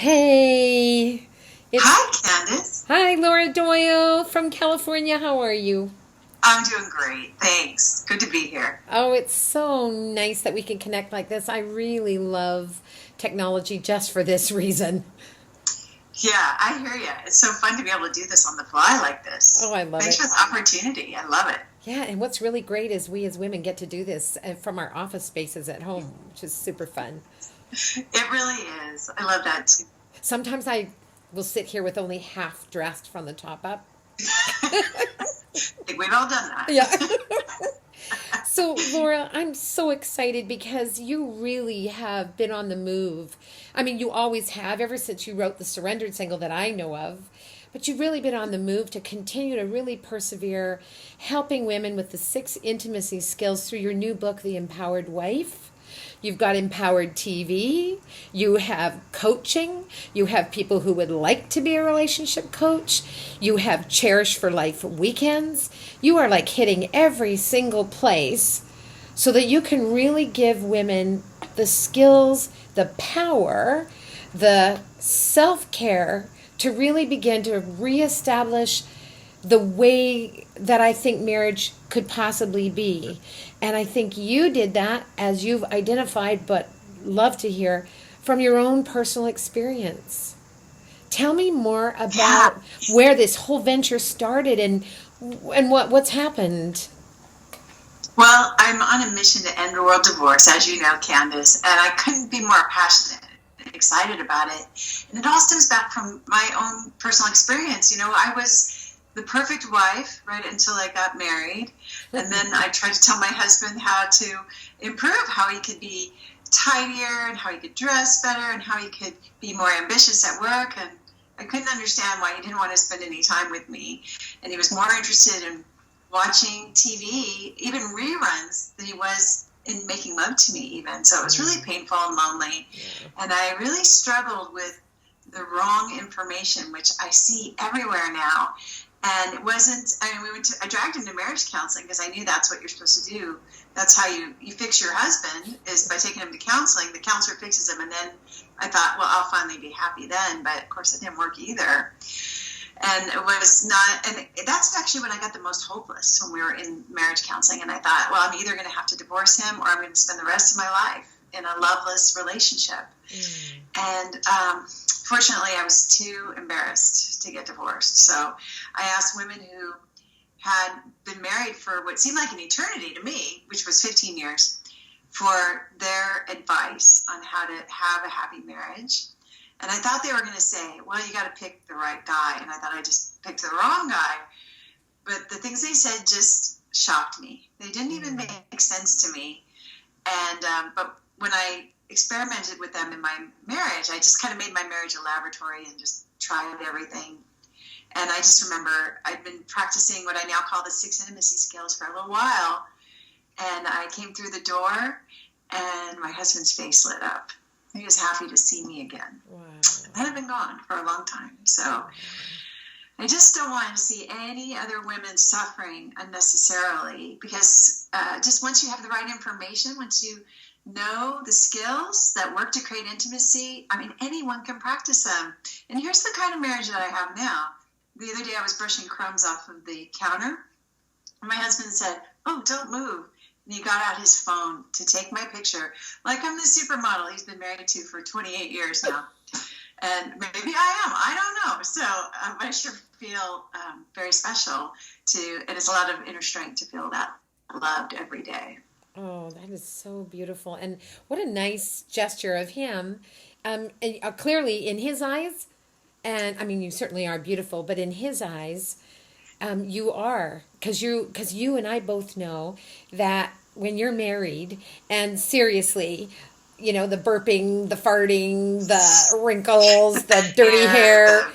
Hey, it's Hi, Candace. hi, Laura Doyle from California. How are you? I'm doing great. Thanks. Good to be here. Oh, it's so nice that we can connect like this. I really love technology just for this reason. Yeah, I hear you. It's so fun to be able to do this on the fly like Oh, this. I love Thanks it. for the opportunity. I love it. Yeah, and what's really great is we as women get to do this from our office spaces at home, which is super fun. It really is. I love that too. Sometimes I will sit here with only half dressed from the top up. I think we've all done Yeah. that. So, Laura, I'm so excited because you really have been on the move. I mean, you always have, ever since you wrote the Surrendered single that I know of, but you've really been on the move to continue to really persevere, helping women with the 6 intimacy skills through your new book, The Empowered Wife. You've got Empowered TV. You have coaching. You have people who would like to be a relationship coach. You have Cherish for Life weekends. You are like hitting every single place so that you can really give women the skills, the power, the self care to really begin to reestablish the way that I think marriage could possibly be. And I think you did that, as you've identified, but love to hear from your own personal experience. Tell me more Yeah. about where this whole venture started and what's happened. Well, I'm on a mission to end world divorce, as you know, Candace, and I couldn't be more passionate and excited about it. And it all stems back from my own personal experience. I was the perfect wife right until I got married. And then I tried to tell my husband how to improve, how he could be tidier and how he could dress better and how he could be more ambitious at work. And I couldn't understand why he didn't want to spend any time with me. And he was more interested in watching TV, even reruns, than he was in making love to me even. So it was really painful and lonely. And I really struggled with the wrong information, which I see everywhere now. And it wasn't, I mean, I dragged him to marriage counseling because I knew that's what you're supposed to do. That's how you fix your husband, is by taking him to counseling. The counselor fixes him. And then I thought, well, I'll finally be happy then. But of course, it didn't work either. And it was not, and that's actually when I got the most hopeless, when we were in marriage counseling. And I thought, well, I'm either going to have to divorce him or I'm going to spend the rest of my life in a loveless relationship. And fortunately, I was too embarrassed to get divorced. So I asked women who had been married for what seemed like an eternity to me, which was 15 years, for their advice on how to have a happy marriage. And I thought they were going to say, well, you got to pick the right guy. And I thought I just picked the wrong guy. But the things they said just shocked me. They didn't even make sense to me. And but when I experimented with them in my marriage, I just kind of made my marriage a laboratory and just tried everything. And I just remember I'd been practicing what I now call the 6 intimacy skills for a little while. And I came through the door and my husband's face lit up. He was happy to see me again. Wow. I had been gone for a long time. So I just don't want to see any other women suffering unnecessarily, because just once you have the right information, once you know the skills that work to create intimacy, I mean, anyone can practice them. And here's the kind of marriage that I have now. The other day I was brushing crumbs off of the counter, and my husband said, "Oh, don't move." And he got out his phone to take my picture, like I'm the supermodel he's been married to for 28 years now. And maybe I am. I don't know. So I sure feel very special and it's a lot of inner strength to feel that loved every day. Oh, that is so beautiful. And what a nice gesture of him. And, clearly, in his eyes, and I mean, you certainly are beautiful, but in his eyes, you are. Because you and I both know that when you're married, and seriously, the burping, the farting, the wrinkles, the dirty hair,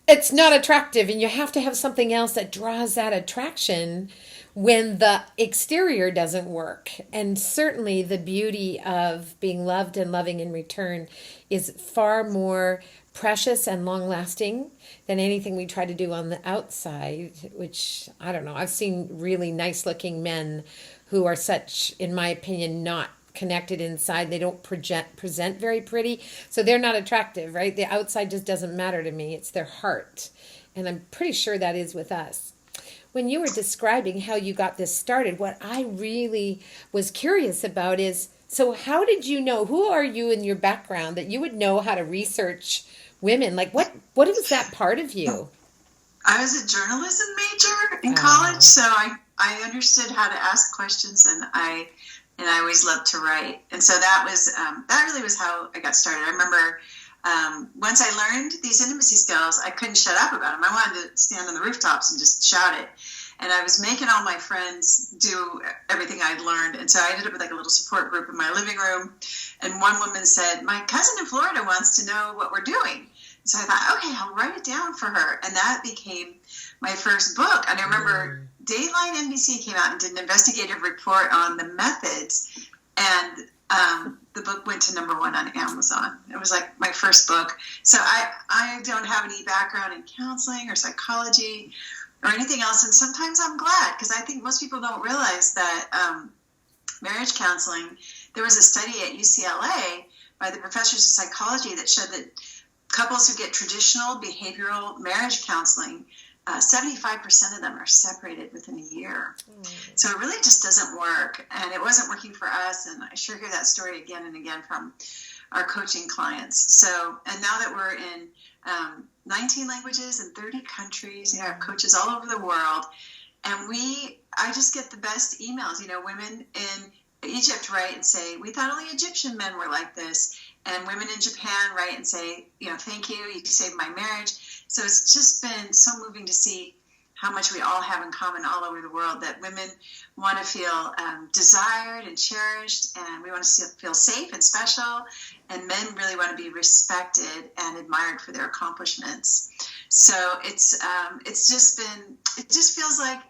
it's not attractive. And you have to have something else that draws that attraction when the exterior doesn't work. And certainly the beauty of being loved and loving in return is far more precious and long lasting than anything we try to do on the outside, which I don't know. I've seen really nice looking men who are such, in my opinion, not connected inside. They don't present very pretty. So they're not attractive, right? The outside just doesn't matter to me. It's their heart. And I'm pretty sure that is with us. When you were describing how you got this started, what I really was curious about is, so how did you know, who are you in your background that you would know how to research women? Like what was that part of you? I was a journalism major in college, so I understood how to ask questions, and I always loved to write. And so that really was how I got started. I remember once I learned these intimacy skills, I couldn't shut up about them. I wanted to stand on the rooftops and just shout it. And I was making all my friends do everything I'd learned. And so I ended up with like a little support group in my living room. And one woman said, my cousin in Florida wants to know what we're doing. So I thought, okay, I'll write it down for her. And that became my first book. And I remember Dateline NBC came out and did an investigative report on the methods. And the book went to #1 on Amazon. It was like my first book. So I don't have any background in counseling or psychology or anything else. And sometimes I'm glad, because I think most people don't realize that marriage counseling, there was a study at UCLA by the professors of psychology that showed that couples who get traditional behavioral marriage counseling, 75% of them are separated within a year. So it really just doesn't work. And it wasn't working for us. And I sure hear that story again and again from our coaching clients. So, and now that we're in 19 languages and 30 countries, I have coaches all over the world. And I just get the best emails. Women in Egypt write and say, we thought only Egyptian men were like this. And women in Japan write and say, thank you, you saved my marriage. So it's just been so moving to see how much we all have in common all over the world, that women want to feel desired and cherished, and we want to feel safe and special, and men really want to be respected and admired for their accomplishments. So it just feels like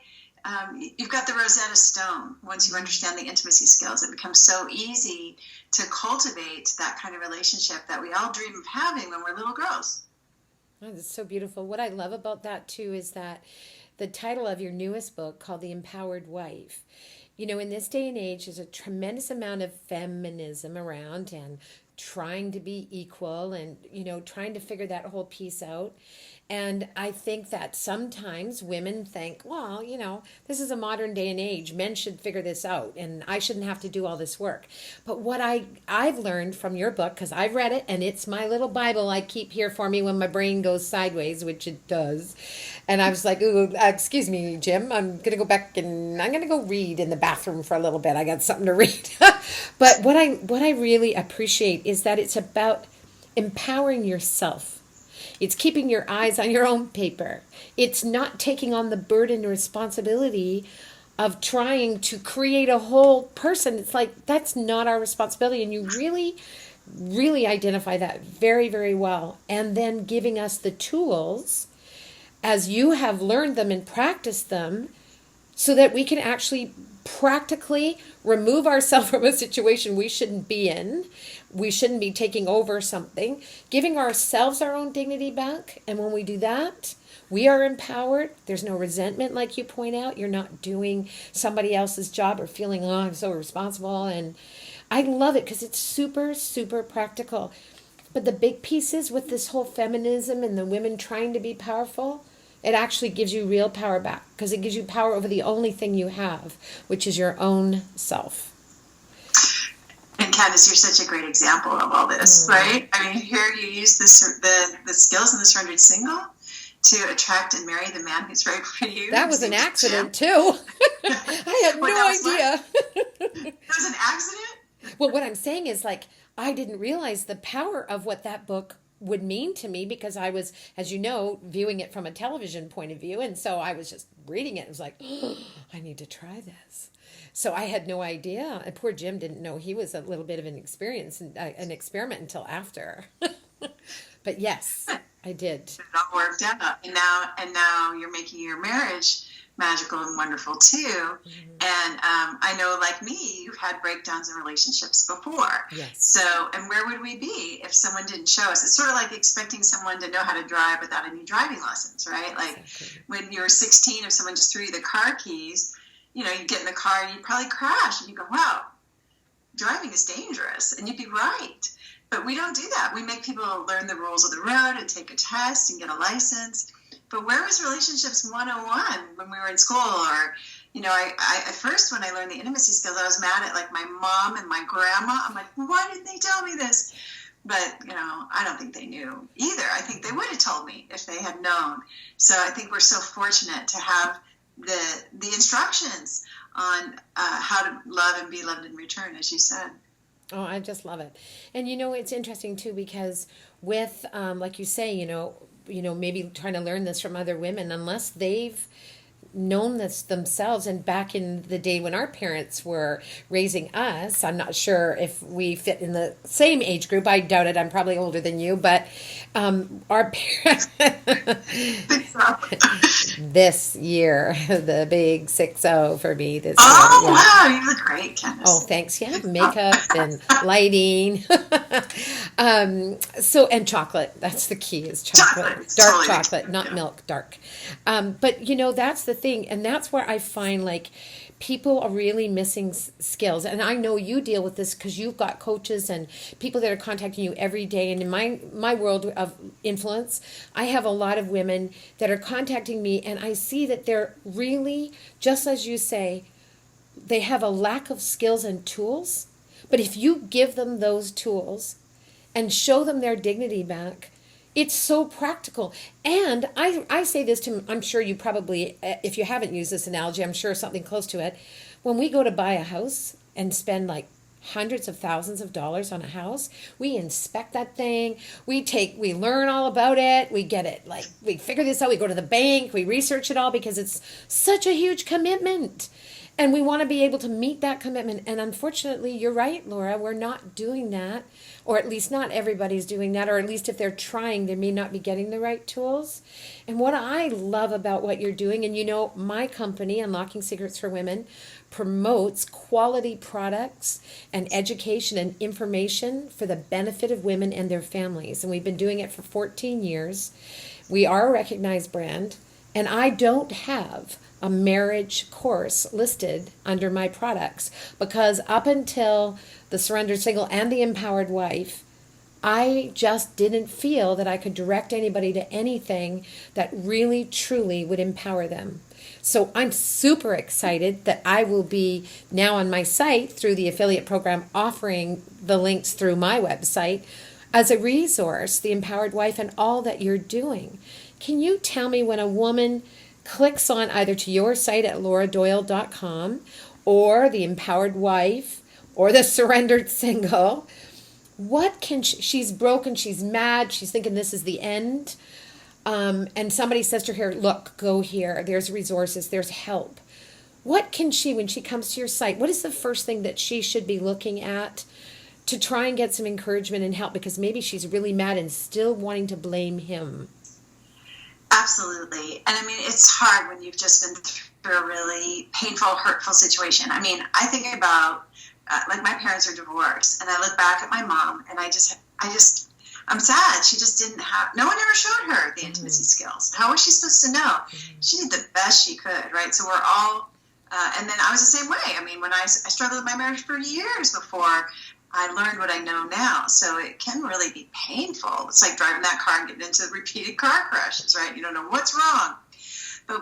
you've got the Rosetta Stone. Once you understand the intimacy skills, it becomes so easy to cultivate that kind of relationship that we all dream of having when we're little girls. Oh, that's so beautiful. What I love about that too is that the title of your newest book, called The Empowered Wife, in this day and age, there's a tremendous amount of feminism around and trying to be equal and, trying to figure that whole piece out. And I think that sometimes women think, well, this is a modern day and age. Men should figure this out, and I shouldn't have to do all this work. But what I've learned from your book, because I've read it, and it's my little Bible I keep here for me when my brain goes sideways, which it does. And I was like, ooh, excuse me, Jim, I'm going to go back and I'm going to go read in the bathroom for a little bit. I got something to read. But what I really appreciate is that it's about empowering yourself. It's keeping your eyes on your own paper. It's not taking on the burden or responsibility of trying to create a whole person. It's like, that's not our responsibility. And you really, really identify that very, very well. And then giving us the tools as you have learned them and practiced them, so that we can actually practically remove ourselves from a situation we shouldn't be in. We shouldn't be taking over something, giving ourselves our own dignity back. And when we do that, we are empowered. There's no resentment, like you point out. You're not doing somebody else's job or feeling, oh, I'm so responsible. And I love it because it's super, super practical. But the big piece is with this whole feminism and the women trying to be powerful, it actually gives you real power back, because it gives you power over the only thing you have, which is your own self. And Candace, you're such a great example of all this, right? I mean, here you use the skills in the surrendered single to attract and marry the man who's right for you. That was an accident, too. I had no idea. It was an accident? Well, what I'm saying is, I didn't realize the power of what that book would mean to me, because I was, as you know, viewing it from a television point of view. And so I was just reading it and was like, oh, I need to try this. So I had no idea. And poor Jim didn't know he was a little bit of an experiment until after. But yes, I did. It all worked out. And now you're making your marriage magical and wonderful too. Mm-hmm. And I know, like me, you've had breakdowns in relationships before. Yes. So, and where would we be if someone didn't show us? It's sort of like expecting someone to know how to drive without any driving lessons, right? Like exactly. When you were 16, if someone just threw you the car keys, you get in the car and you'd probably crash, and you go, wow, driving is dangerous, and you'd be right. But we don't do that. We make people learn the rules of the road and take a test and get a license. But where was relationships 101 when we were in school? Or, I at first, when I learned the intimacy skills, I was mad at like my mom and my grandma. I'm like, why didn't they tell me this? But, I don't think they knew either. I think they would have told me if they had known. So I think we're so fortunate to have the instructions on how to love and be loved in return, as you said. Oh, I just love it. And it's interesting too because with like you say, maybe trying to learn this from other women, unless they've known this themselves. And back in the day when our parents were raising us, I'm not sure if we fit in the same age group. I doubt it. I'm probably older than you, but our parents this year, the big 6-0 for me this Oh, year. wow, you look great, Candace. Oh, thanks. Yeah, makeup and lighting. And chocolate. That's the key is chocolate. Dark Totally. chocolate, not milk, dark. But, that's the thing. And that's where I find like people are really missing skills. And I know you deal with this because you've got coaches and people that are contacting you every day. And in my world of influence, I have a lot of women that are contacting me and I see that they're really, just as you say, they have a lack of skills and tools. But if you give them those tools and show them their dignity back, it's so practical. And I say this to, I'm sure you probably, if you haven't used this analogy, I'm sure something close to it. When we go to buy a house and spend like hundreds of thousands of dollars on a house, we inspect that thing, we learn all about it, we get it, like we figure this out, we go to the bank, we research it all because it's such a huge commitment. And we want to be able to meet that commitment. And unfortunately, you're right, Laura, we're not doing that. Or at least not everybody's doing that. Or at least if they're trying, they may not be getting the right tools. And what I love about what you're doing, and my company, Unlocking Secrets for Women, promotes quality products and education and information for the benefit of women and their families. And we've been doing it for 14 years. We are a recognized brand. And I don't have a marriage course listed under my products because up until the Surrendered Single and the Empowered Wife, I just didn't feel that I could direct anybody to anything that really, truly would empower them. So I'm super excited that I will be now on my site through the affiliate program offering the links through my website as a resource, the Empowered Wife and all that you're doing. Can you tell me when a woman clicks on either to your site at lauradoyle.com or the Empowered Wife or the Surrendered Single, what can she's broken, she's mad, she's thinking this is the end, and somebody says to her, look, go here, there's resources, there's help. What can she, when she comes to your site, what is the first thing that she should be looking at to try and get some encouragement and help? Because maybe she's really mad and still wanting to blame him. Absolutely. And I mean, it's hard when you've just been through a really painful, hurtful situation. I mean, I think about, like my parents are divorced and I look back at my mom and I'm sad. She just didn't have, no one ever showed her the intimacy skills. How was she supposed to know? She did the best she could, right? So we're all, and then I was the same way. I mean, when I struggled with my marriage for years before I learned what I know now. So it can really be painful. It's like driving that car and getting into repeated car crashes, right? You don't know what's wrong. But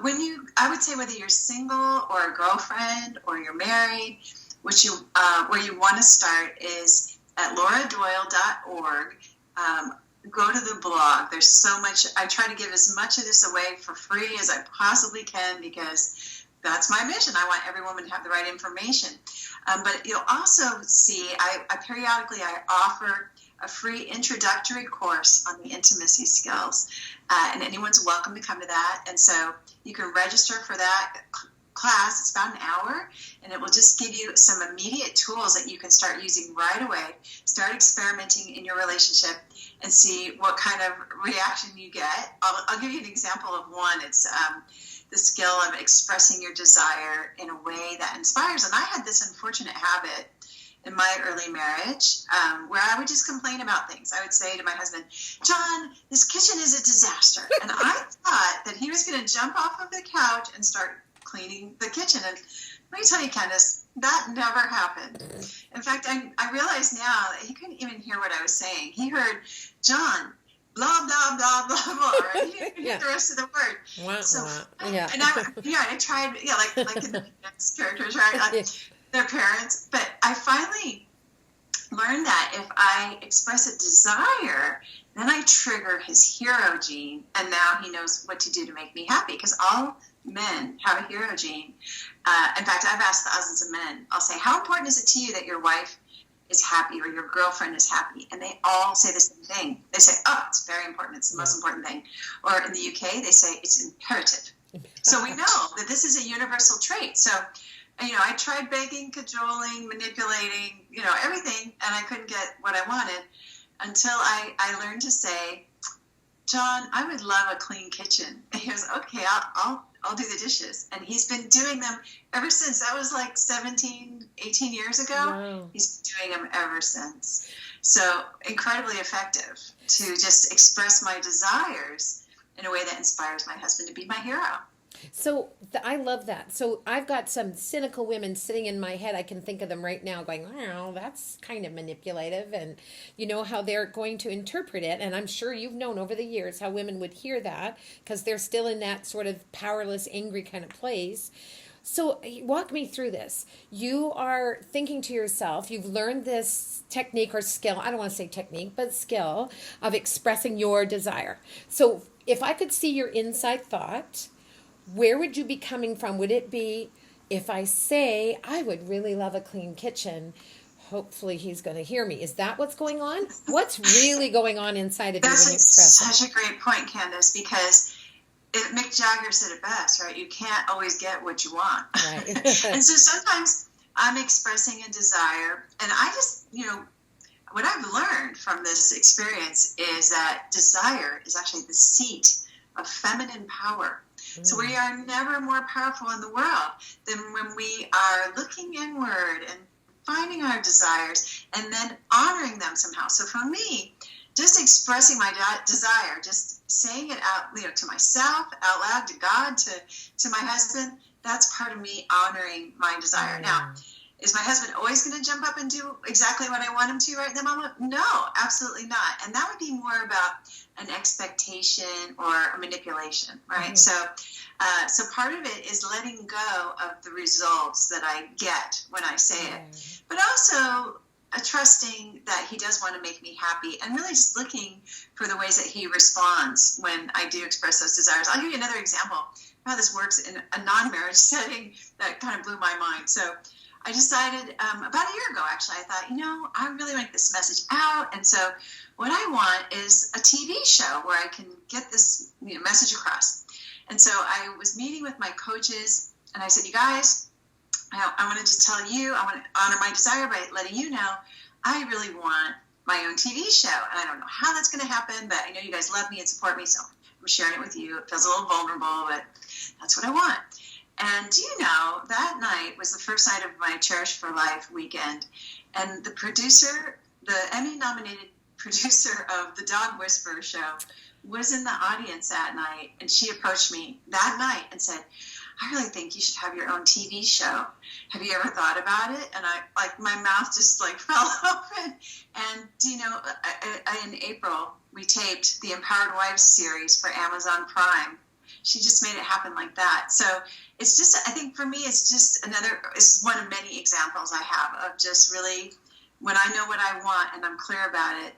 I would say whether you're single or a girlfriend or you're married, where you want to start is at lauradoyle.org. Go to the blog. There's so much. I try to give as much of this away for free as I possibly can because that's my mission. I want every woman to have the right information. But you'll also see, I periodically offer a free introductory course on the intimacy skills, and anyone's welcome to come to that. And so you can register for that class. It's about an hour, and it will just give you some immediate tools that you can start using right away. Start experimenting in your relationship and see what kind of reaction you get. I'll give you an example of one. It's the skill of expressing your desire in a way that inspires. And I had this unfortunate habit in my early marriage where I would just complain about things. I would say to my husband, John, this kitchen is a disaster. And I thought that he was going to jump off of the couch and start cleaning the kitchen. And Let me tell you, Candace, that never happened. In fact, I realize now that he couldn't even hear what I was saying. He heard John, blah, blah, blah, blah, blah, right? He didn't hear Yeah. the rest of the word. Wah, So, wah. Yeah. and I tried, like in the characters, right? Like their parents. But I finally learned that if I express a desire, then I trigger his hero gene, and now he knows what to do to make me happy. Because all men have a hero gene. In fact, I've asked thousands of men. I'll say, "How important is it to you that your wife is happy or your girlfriend is happy?" And they all say the same thing. They say, "Oh, it's very important. It's the most important thing." Or in the UK, they say it's imperative. So we know that this is a universal trait. So I tried begging, cajoling, manipulating, everything, and I couldn't get what I wanted until I learned to say, "John, I would love a clean kitchen." And he goes, "Okay, I'll do the dishes." And he's been doing them ever since. That was like 17, 18 years ago. Wow. He's been doing them ever since. So incredibly effective to just express my desires in a way that inspires my husband to be my hero. So I love that. So I've got some cynical women sitting in my head. I can think of them right now going, "Oh, that's kind of manipulative." And you know how they're going to interpret it. And I'm sure you've known over the years how women would hear that because they're still in that sort of powerless, angry kind of place. So walk me through this. You are thinking to yourself, you've learned this technique or skill, I don't want to say technique, but skill of expressing your desire. So if I could see your inside thought, where would you be coming from? Would it be, if I say I would really love a clean kitchen, hopefully he's going to hear me? Is that what's going on? What's really going on inside of you when you express it? Such a great point, Candace, because Mick Jagger said it best, right? You can't always get what you want. Right. And so sometimes I'm expressing a desire, and I just, what I've learned from this experience is that desire is actually the seat of feminine power. So we are never more powerful in the world than when we are looking inward and finding our desires and then honoring them somehow. So for me, just expressing my desire, just saying it out, to myself, out loud, to God, to my husband, that's part of me honoring my desire. Now, is my husband always going to jump up and do exactly what I want him to right in the moment? No, absolutely not. And that would be more about an expectation or a manipulation, right? Mm-hmm. So part of it is letting go of the results that I get when I say it, but also trusting that he does want to make me happy and really just looking for the ways that he responds when I do express those desires. I'll give you another example of how this works in a non-marriage setting that kind of blew my mind. So I decided about a year ago, actually, I thought, I really want this message out. And so what I want is a TV show where I can get this message across. And so I was meeting with my coaches, and I said, "You guys, I want to just tell you, I want to honor my desire by letting you know I really want my own TV show. And I don't know how that's going to happen, but I know you guys love me and support me, so I'm sharing it with you. It feels a little vulnerable, but that's what I want." And that night was the first night of my Cherish for Life weekend. And the producer, the Emmy-nominated producer of the Dog Whisperer show, was in the audience that night. And she approached me that night and said, "I really think you should have your own TV show. Have you ever thought about it?" And my mouth just fell open. And, in April, we taped the Empowered Wives series for Amazon Prime. She just made it happen like that. So it's just, I think for me, it's one of many examples I have of just really, when I know what I want and I'm clear about it,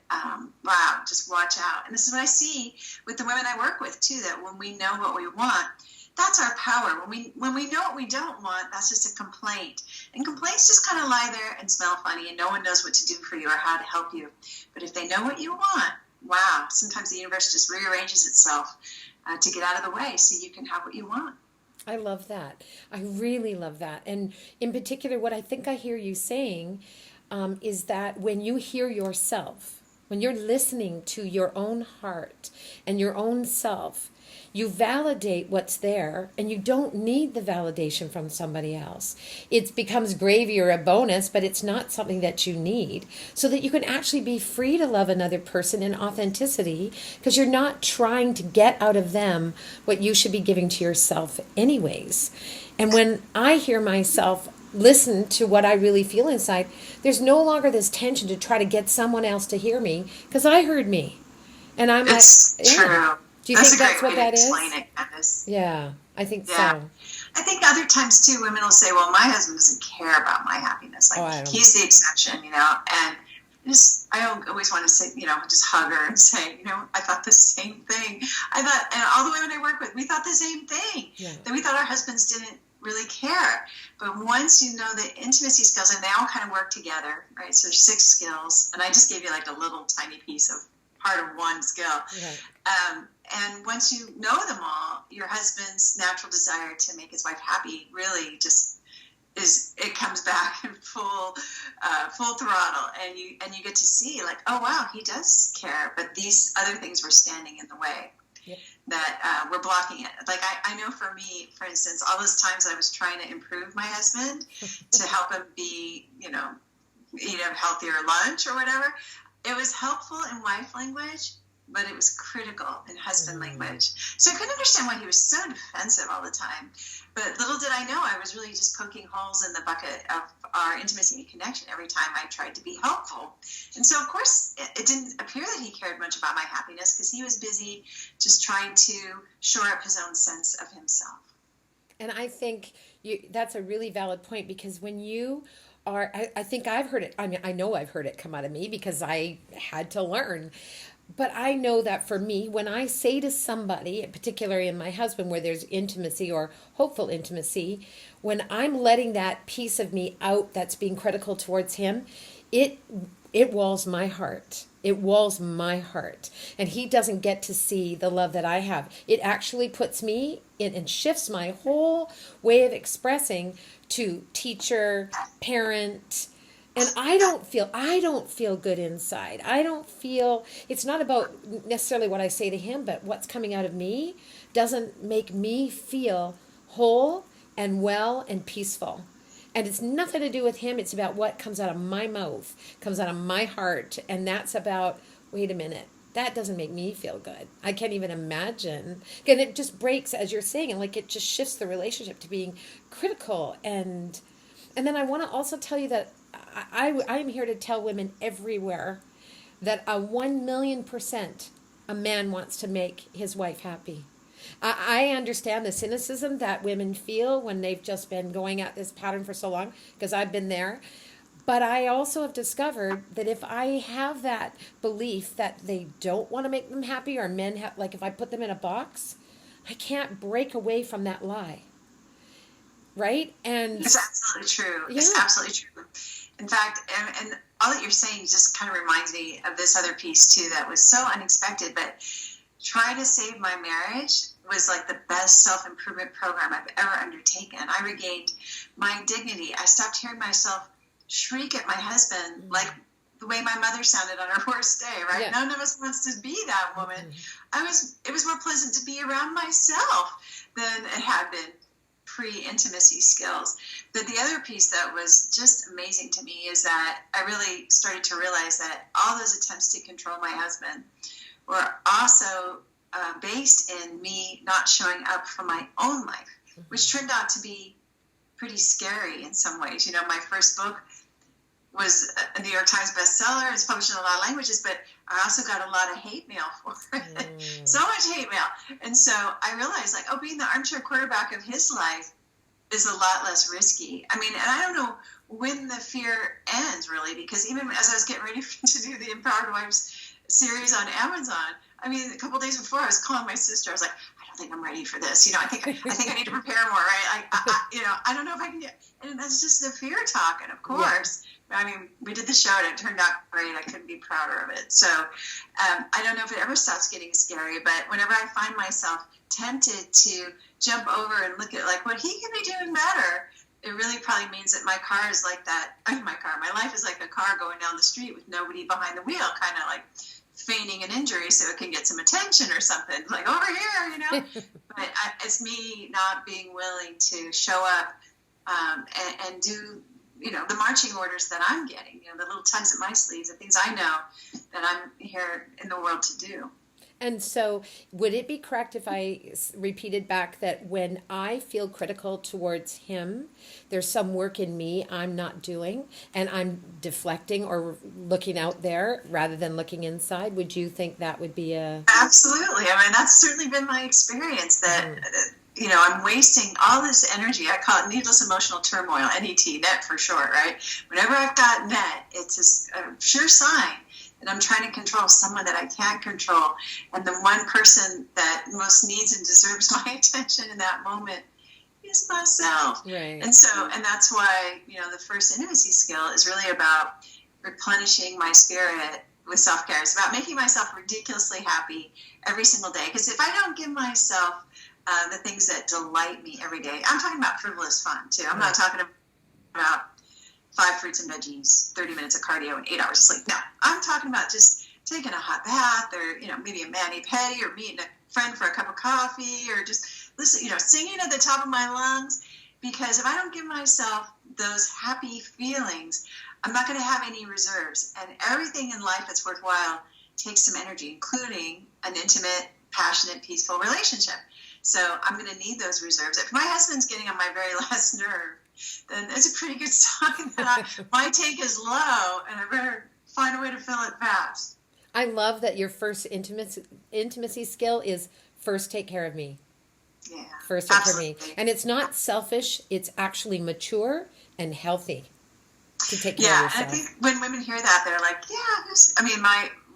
wow, just watch out. And this is what I see with the women I work with too, that when we know what we want, that's our power. When we know what we don't want, that's just a complaint. And complaints just kind of lie there and smell funny, and no one knows what to do for you or how to help you. But if they know what you want, wow, sometimes the universe just rearranges itself to get out of the way so you can have what you want. I love that. I really love that. And in particular, what I think I hear you saying is that when you hear yourself, when you're listening to your own heart and your own self, you validate what's there, and you don't need the validation from somebody else. It becomes gravy or a bonus, but it's not something that you need, so that you can actually be free to love another person in authenticity, because you're not trying to get out of them what you should be giving to yourself anyways. And when I hear myself listen to what I really feel inside, there's no longer this tension to try to get someone else to hear me, because I heard me. And I'm It's like, true. yeah. Do you That's think a that's great what way that to is? explain it, Candace. Yeah, I think Yeah. so. I think other times too, women will say, "Well, my husband doesn't care about my happiness. Like I don't. he's the exception, you know." And I always want to say, you know, just hug her and say, you know, I thought the same thing. I thought, and all the women I work with, we thought the same thing. Yeah. That we thought our husbands didn't really care. But once you know the intimacy skills, and they all kind of work together, right? So there's 6 skills, and I just gave you like a little tiny piece of part of one skill. Right. And once you know them all, your husband's natural desire to make his wife happy really just it comes back in full throttle, and you get to see like, oh wow, he does care, but these other things were standing in the way. Yep. That we're blocking it. Like I know for me, for instance, all those times I was trying to improve my husband to help him be, you know, eat a healthier lunch or whatever. It was helpful in wife language, but it was critical in husband language. So I couldn't understand why he was so defensive all the time. But little did I know, I was really just poking holes in the bucket of our intimacy and connection every time I tried to be helpful. And so, of course, it didn't appear that he cared much about my happiness, because he was busy just trying to shore up his own sense of himself. And I think that's a really valid point, because when you are, I think I've heard it, I mean, I know I've heard it come out of me because I had to learn. But I know that for me, when I say to somebody, particularly in my husband, where there's intimacy or hopeful intimacy, when I'm letting that piece of me out that's being critical towards him, it walls my heart. It walls my heart. And he doesn't get to see the love that I have. It actually puts me in and shifts my whole way of expressing to teacher, parent. And I don't feel good inside. I don't feel, it's not about necessarily what I say to him, but what's coming out of me doesn't make me feel whole and well and peaceful. And it's nothing to do with him. It's about what comes out of my mouth, comes out of my heart. And that's about, wait a minute, that doesn't make me feel good. I can't even imagine. And it just breaks, as you're saying, and like it just shifts the relationship to being critical. And then I want to also tell you that I'm here to tell women everywhere that 1,000,000% a man wants to make his wife happy. I understand the cynicism that women feel when they've just been going at this pattern for so long, because I've been there. But I also have discovered that if I have that belief that they don't want to make them happy, or men have, like if I put them in a box, I can't break away from that lie. Right? And it's absolutely true. Yeah. It's absolutely true. In fact, and all that you're saying just kind of reminds me of this other piece too that was so unexpected, but trying to save my marriage was like the best self-improvement program I've ever undertaken. I regained my dignity. I stopped hearing myself shriek at my husband like the way my mother sounded on her worst day, right? Yeah. None of us wants to be that woman. It was more pleasant to be around myself than it had been pre-intimacy skills. But the other piece that was just amazing to me is that I really started to realize that all those attempts to control my husband were also based in me not showing up for my own life, which turned out to be pretty scary in some ways. You know, my first book was a New York Times bestseller. It's published in a lot of languages, but I also got a lot of hate mail for it. So much hate mail. And so I realized, like, being the armchair quarterback of his life is a lot less risky. I mean, and I don't know when the fear ends, really, because even as I was getting ready to do the Empowered Wives series on Amazon, I mean, a couple of days before, I was calling my sister. I was like, I don't think I'm ready for this. You know, I think I need to prepare more, right? I don't know if I can get. And that's just the fear talk. And of course, I mean, we did the show and it turned out great. I couldn't be prouder of it. So I don't know if it ever stops getting scary, but whenever I find myself tempted to jump over and look at like what he can be doing better, it really probably means that my car is like that. My life is like a car going down the street with nobody behind the wheel, kind of like feigning an injury so it can get some attention or something, like over here, But it's me not being willing to show up and do, the marching orders that I'm getting, the little tugs at my sleeves, the things I know that I'm here in the world to do. And so, would it be correct if I repeated back that when I feel critical towards him, there's some work in me I'm not doing, and I'm deflecting or looking out there rather than looking inside? Would you think that would be a... Absolutely. I mean, that's certainly been my experience that, I'm wasting all this energy. I call it needless emotional turmoil, net for short, right? Whenever I've got net, it's a sure sign and I'm trying to control someone that I can't control. And the one person that most needs and deserves my attention in that moment is myself. Right. And that's why, the first intimacy skill is really about replenishing my spirit with self-care. It's about making myself ridiculously happy every single day. Because if I don't give myself the things that delight me every day, I'm talking about frivolous fun too. I'm not talking about 5 fruits and veggies, 30 minutes of cardio, and 8 hours of sleep. No, I'm talking about just taking a hot bath, or maybe a mani-pedi, or meeting a friend for a cup of coffee, or just listen, singing at the top of my lungs. Because if I don't give myself those happy feelings, I'm not going to have any reserves. And everything in life that's worthwhile takes some energy, including an intimate, passionate, peaceful relationship. So I'm going to need those reserves. If my husband's getting on my very last nerve, then it's a pretty good sign that my tank is low, and I better find a way to fill it fast. I love that your first intimacy skill is first take care of me. Yeah, first take absolutely. care of me. And it's not selfish, it's actually mature and healthy to take care of yourself. And I think when women hear that, they're like,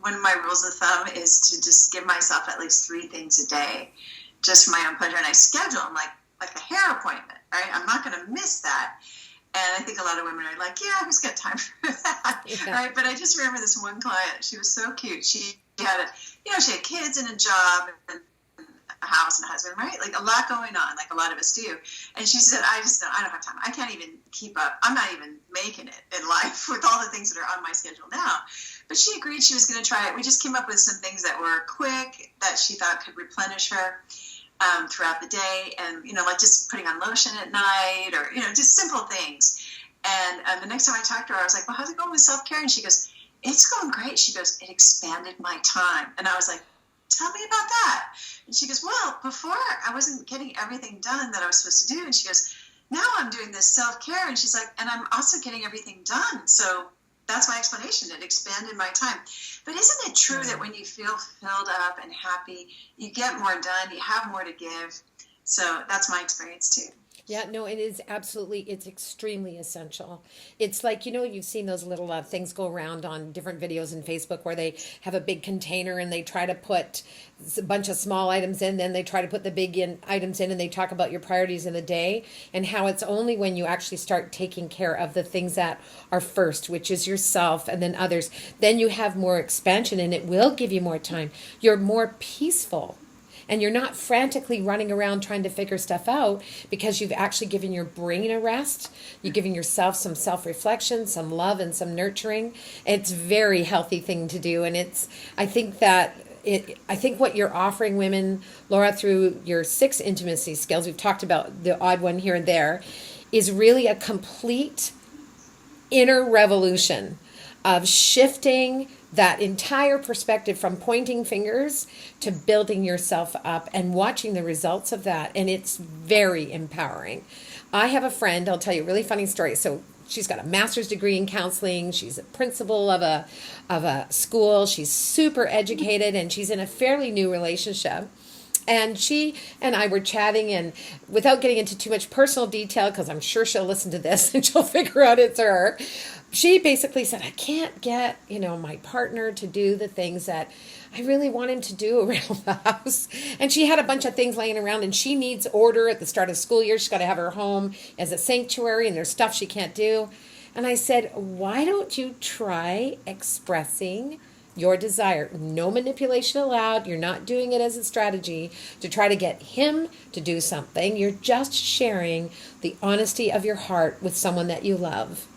one of my rules of thumb is to just give myself at least 3 things a day, just for my own pleasure. And I schedule them like a hair appointment, right? I'm not going to miss that. And I think a lot of women are like, yeah, who's got time for that, right? But I just remember this one client. She was so cute. She had she had kids and a job and a house and a husband, right? Like a lot going on, like a lot of us do. And she said, I don't have time. I can't even keep up. I'm not even making it in life with all the things that are on my schedule now. But she agreed she was going to try it. We just came up with some things that were quick that she thought could replenish her throughout the day, and like just putting on lotion at night, or just simple things. And the next time I talked to her, I was like, well, how's it going with self-care? And she goes, it's going great. She goes, it expanded my time. And I was like, tell me about that. And she goes, well, before I wasn't getting everything done that I was supposed to do. And she goes, now I'm doing this self-care. And she's like, and I'm also getting everything done. So that's my explanation. It expanded my time. But isn't it true that when you feel filled up and happy, you get more done, you have more to give? So that's my experience too. Yeah, no, it is absolutely, it's extremely essential. It's like, you've seen those little things go around on different videos in Facebook where they have a big container and they try to put a bunch of small items in, then they try to put the big items in, and they talk about your priorities in the day and how it's only when you actually start taking care of the things that are first, which is yourself and then others, then you have more expansion and it will give you more time. You're more peaceful. And you're not frantically running around trying to figure stuff out, because you've actually given your brain a rest. You're giving yourself some self-reflection, some love, and some nurturing. It's a very healthy thing to do. And I think what you're offering women, Laura, through your 6 intimacy skills, we've talked about the odd one here and there, is really a complete inner revolution of shifting that entire perspective from pointing fingers to building yourself up and watching the results of that. And it's very empowering. I have a friend, I'll tell you a really funny story. So she's got a master's degree in counseling. She's a principal of a school. She's super educated, and she's in a fairly new relationship. And she and I were chatting, and without getting into too much personal detail, because I'm sure she'll listen to this and she'll figure out it's her, she basically said, I can't get, my partner to do the things that I really want him to do around the house. And she had a bunch of things laying around, and she needs order at the start of school year. She's got to have her home as a sanctuary, and there's stuff she can't do. And I said, why don't you try expressing your desire? No manipulation allowed. You're not doing it as a strategy to try to get him to do something. You're just sharing the honesty of your heart with someone that you love.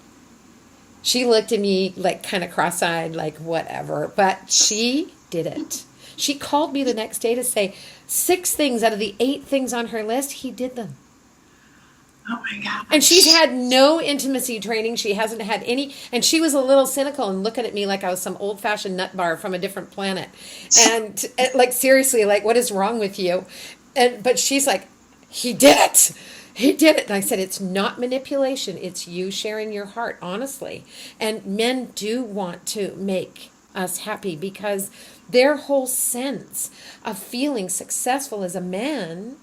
She looked at me like kind of cross-eyed, like whatever. But she did it. She called me the next day to say 6 things out of the 8 things on her list, he did them. Oh my And she's gosh. had no intimacy training. She hasn't had any. And she was a little cynical and looking at me like I was some old fashioned nut bar from a different planet. And like, seriously, like, what is wrong with you? But she's like, he did it. He did it. And I said, it's not manipulation. It's you sharing your heart, honestly. And men do want to make us happy because their whole sense of feeling successful as a man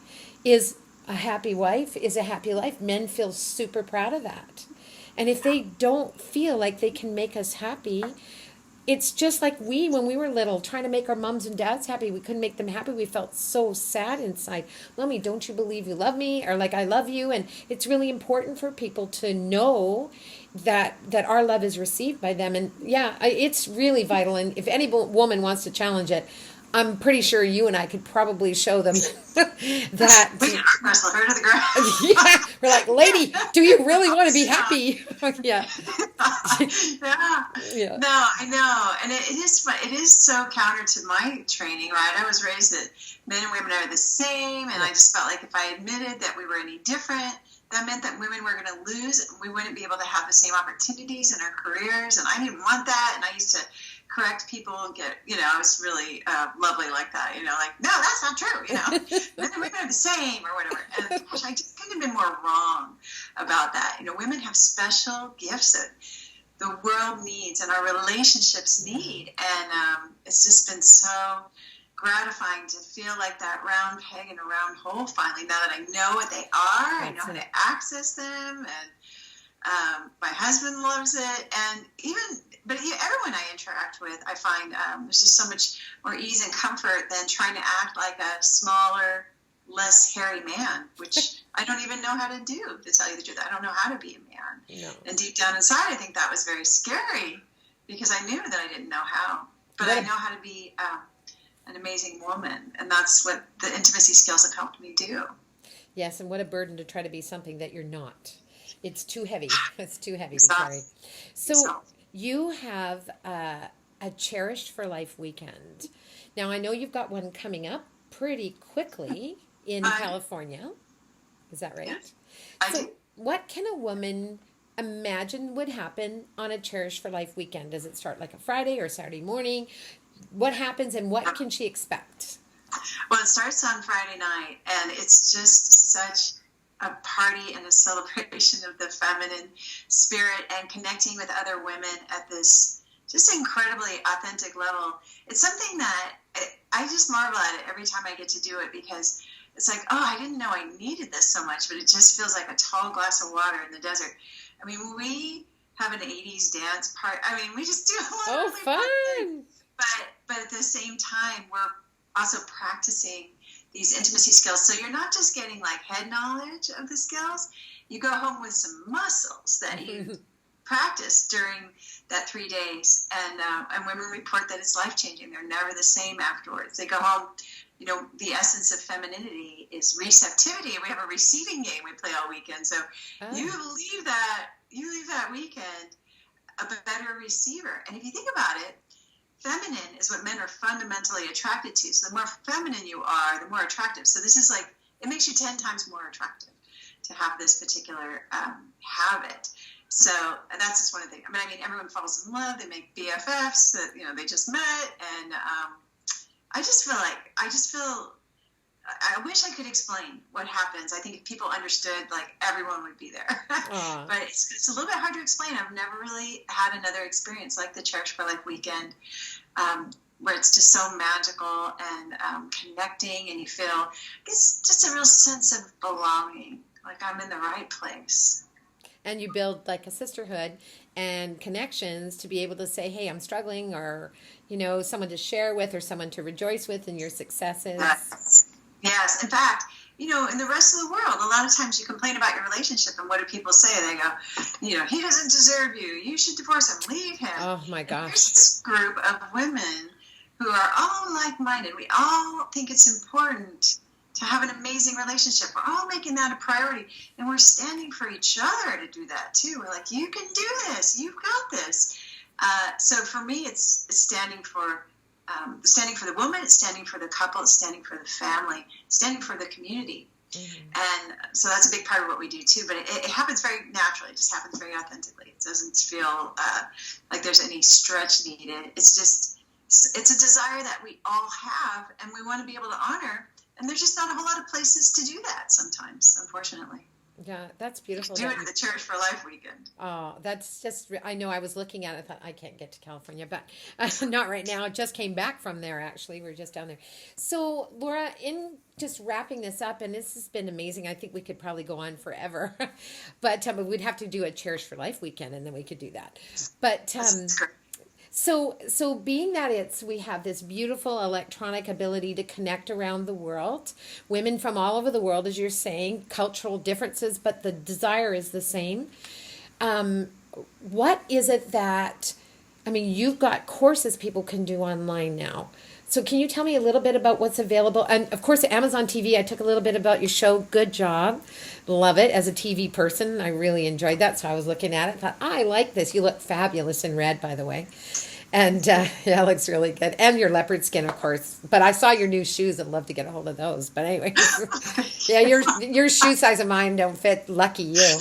is a happy wife, is a happy life. Men feel super proud of that. And if they don't feel like they can make us happy, it's just like when we were little, trying to make our moms and dads happy. We couldn't make them happy. We felt so sad inside. Mommy, don't you believe you love me? Or like, I love you. And it's really important for people to know that our love is received by them. And yeah, it's really vital. And if any woman wants to challenge it, I'm pretty sure you and I could probably show them that. We can wrestle her to the ground. Yeah, we're like, lady, do you really want to be happy? Yeah. Yeah. No, I know. And it is so counter to my training, right? I was raised that men and women are the same. And I just felt like if I admitted that we were any different, that meant that women were going to lose. We wouldn't be able to have the same opportunities in our careers. And I didn't want that. And I used to correct people and get, I was really lovely like that, like, no, that's not true, men and women are the same or whatever. And gosh, I just couldn't have been more wrong about that. Women have special gifts that the world needs and our relationships need. And it's just been so gratifying to feel like that round peg in a round hole finally, now that I know what they are. I know how to access them. And my husband loves it. And but everyone I interact with, I find there's just so much more ease and comfort than trying to act like a smaller, less hairy man, which I don't even know how to do, to tell you the truth. I don't know how to be a man. No. And deep down inside, I think that was very scary because I knew that I didn't know how. But I know how to be an amazing woman. And that's what the intimacy skills have helped me do. Yes, and what a burden to try to be something that you're not. It's too heavy. It's too heavy to carry. So you have a Cherished for Life weekend. Now, I know you've got one coming up pretty quickly in California. Is that right? Yes, I do. What can a woman imagine would happen on a Cherished for Life weekend? Does it start like a Friday or Saturday morning? What happens and what can she expect? Well, it starts on Friday night, and it's just such a party and a celebration of the feminine spirit and connecting with other women at this just incredibly authentic level. It's something that I just marvel at it every time I get to do it, because it's like, oh, I didn't know I needed this so much, but it just feels like a tall glass of water in the desert. I mean, we have an 80s dance part. I mean, we just do a lot of really fun things. But at the same time, we're also practicing these intimacy skills. So you're not just getting like head knowledge of the skills. You go home with some muscles that you practice during that 3 days. And women report that it's life-changing. They're never the same afterwards. They go home, the essence of femininity is receptivity. We have a receiving game we play all weekend. So you leave that weekend a better receiver. And if you think about it, feminine is what men are fundamentally attracted to. So the more feminine you are, the more attractive. So this is like, it makes you 10 times more attractive to have this particular habit. So that's just one of the things. I mean, everyone falls in love. They make BFFs that, they just met. And I wish I could explain what happens. I think if people understood, like, everyone would be there. But it's a little bit hard to explain. I've never really had another experience like the Cherished for Life weekend, where it's just so magical and connecting, and you feel, I guess, just a real sense of belonging, like I'm in the right place. And you build like a sisterhood and connections to be able to say, hey, I'm struggling, or, someone to share with, or someone to rejoice with in your successes. Yes. In fact, in the rest of the world, a lot of times you complain about your relationship, and what do people say? They go, he doesn't deserve you. You should divorce him. Leave him. Oh, my gosh. And there's this group of women who are all like-minded. We all think it's important to have an amazing relationship. We're all making that a priority, and we're standing for each other to do that, too. We're like, you can do this. You've got this. So for me, it's standing for standing for the woman, it's standing for the couple, it's standing for the family, standing for the community. And so that's a big part of what we do too, but it happens very naturally. It just happens very authentically. It doesn't feel like there's any stretch needed. It's a desire that we all have, and we want to be able to honor. And there's just not a whole lot of places to do that sometimes, unfortunately. Yeah, that's beautiful. Do it at the Cherish for Life weekend. Oh, that's just, I know I was looking at it, I thought, I can't get to California, but not right now. Just came back from there, actually. We were just down there. So, Laura, in just wrapping this up, and this has been amazing. I think we could probably go on forever, but we'd have to do a Cherish for Life weekend, and then we could do that. But so being that we have this beautiful electronic ability to connect around the world, women from all over the world, as you're saying, cultural differences, but the desire is the same. What is it that, you've got courses people can do online now. So can you tell me a little bit about what's available? And of course, Amazon TV, I took a little bit about your show. Good job. Love it. As a TV person, I really enjoyed that. So I was looking at it, thought, I like this. You look fabulous in red, by the way. And yeah, it looks really good. And your leopard skin, of course. But I saw your new shoes. I'd love to get a hold of those. But anyway, yeah, your shoe size and mine don't fit. Lucky you.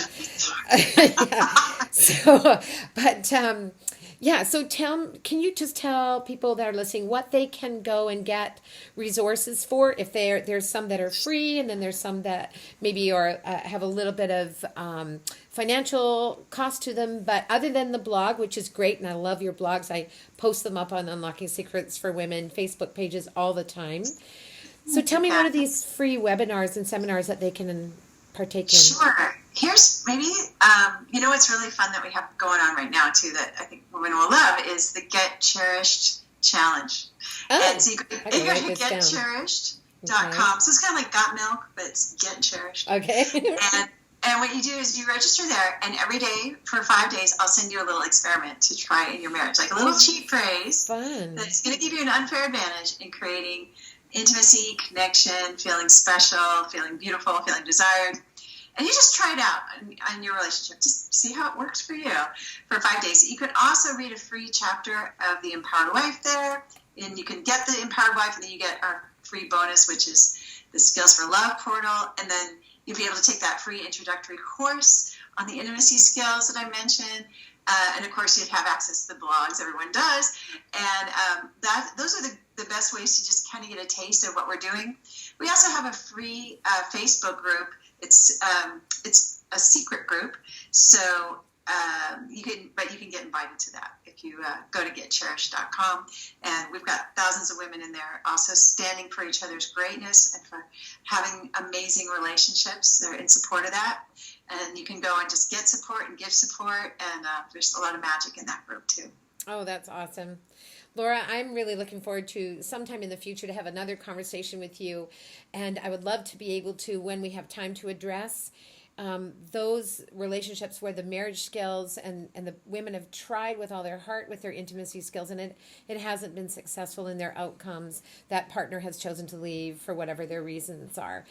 Yeah. So, but yeah, so can you just tell people that are listening what they can go and get resources for? If there's some that are free, and then there's some that maybe have a little bit of financial cost to them. But other than the blog, which is great, and I love your blogs, I post them up on Unlocking Secrets for Women Facebook pages all the time. So tell me one of these free webinars and seminars that they can partake in. Sure. Here's maybe, what's really fun that we have going on right now, too, that I think women will love, is the Get Cherished Challenge. Oh, and so you go to getcherished.com. So it's kind of like Got Milk, but it's Get Cherished. Okay. And what you do is you register there, and every day for 5 days, I'll send you a little experiment to try in your marriage, like a little cheat phrase that's going to give you an unfair advantage in creating intimacy, connection, feeling special, feeling beautiful, feeling desired. And you just try it out on your relationship. Just see how it works for you for 5 days. You could also read a free chapter of The Empowered Wife there. And you can get The Empowered Wife, and then you get our free bonus, which is the Skills for Love portal. And then you'll be able to take that free introductory course on the intimacy skills that I mentioned. And, of course, you'd have access to the blogs. Everyone does. And those are the best ways to just kind of get a taste of what we're doing. We also have a free Facebook group. It's a secret group, so you can get invited to that if you go to getcherished.com. And we've got thousands of women in there also standing for each other's greatness and for having amazing relationships. They're in support of that. And you can go and just get support and give support, and there's a lot of magic in that group too. Oh, that's awesome. Laura, I'm really looking forward to sometime in the future to have another conversation with you. And I would love to be able to, when we have time, to address those relationships where the marriage skills and the women have tried with all their heart with their intimacy skills, and it hasn't been successful in their outcomes. That partner has chosen to leave for whatever their reasons are.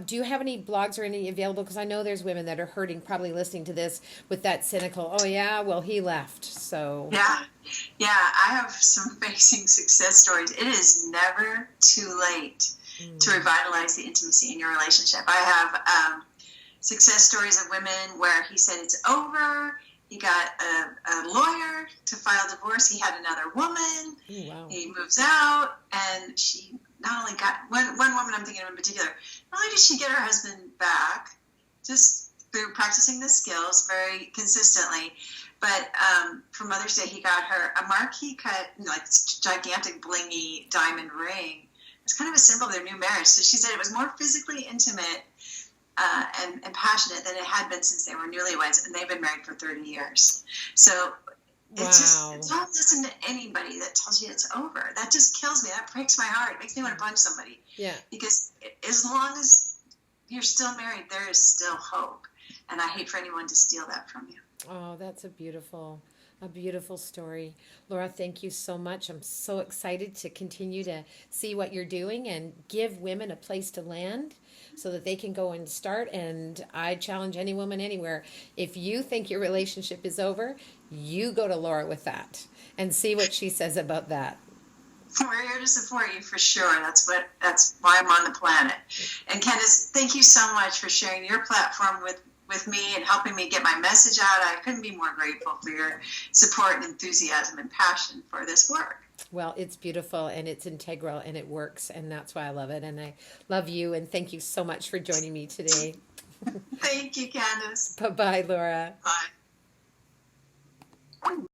Do you have any blogs or any available? Because I know there's women that are hurting, probably listening to this with that cynical, oh yeah, well he left, so. Yeah, I have some amazing success stories. It is never too late to revitalize the intimacy in your relationship. I have success stories of women where he said it's over. He got a lawyer to file divorce. He had another woman. Oh, wow. He moves out, and she not only got one woman I'm thinking of in particular. Not only did she get her husband back, just through practicing the skills very consistently, but for Mother's Day he got her a marquee cut, like gigantic blingy diamond ring. It's kind of a symbol of their new marriage. So she said it was more physically intimate and passionate than it had been since they were newlyweds, and they've been married for 30 years. So it's wow. just, don't listen to anybody that tells you it's over. That just kills me. That breaks my heart. It makes me want to punch somebody. Yeah. Because as long as you're still married, there is still hope. And I hate for anyone to steal that from you. Oh, that's a beautiful story. Laura, thank you so much. I'm so excited to continue to see what you're doing and give women a place to land so that they can go and start. And I challenge any woman anywhere, if you think your relationship is over, you go to Laura with that and see what she says about that. We're here to support you for sure. That's why I'm on the planet. And Candace, thank you so much for sharing your platform with me and helping me get my message out. I couldn't be more grateful for your support and enthusiasm and passion for this work. Well, it's beautiful and it's integral and it works, and that's why I love it. And I love you, and thank you so much for joining me today. Thank you, Candace. Bye bye, Laura. Bye.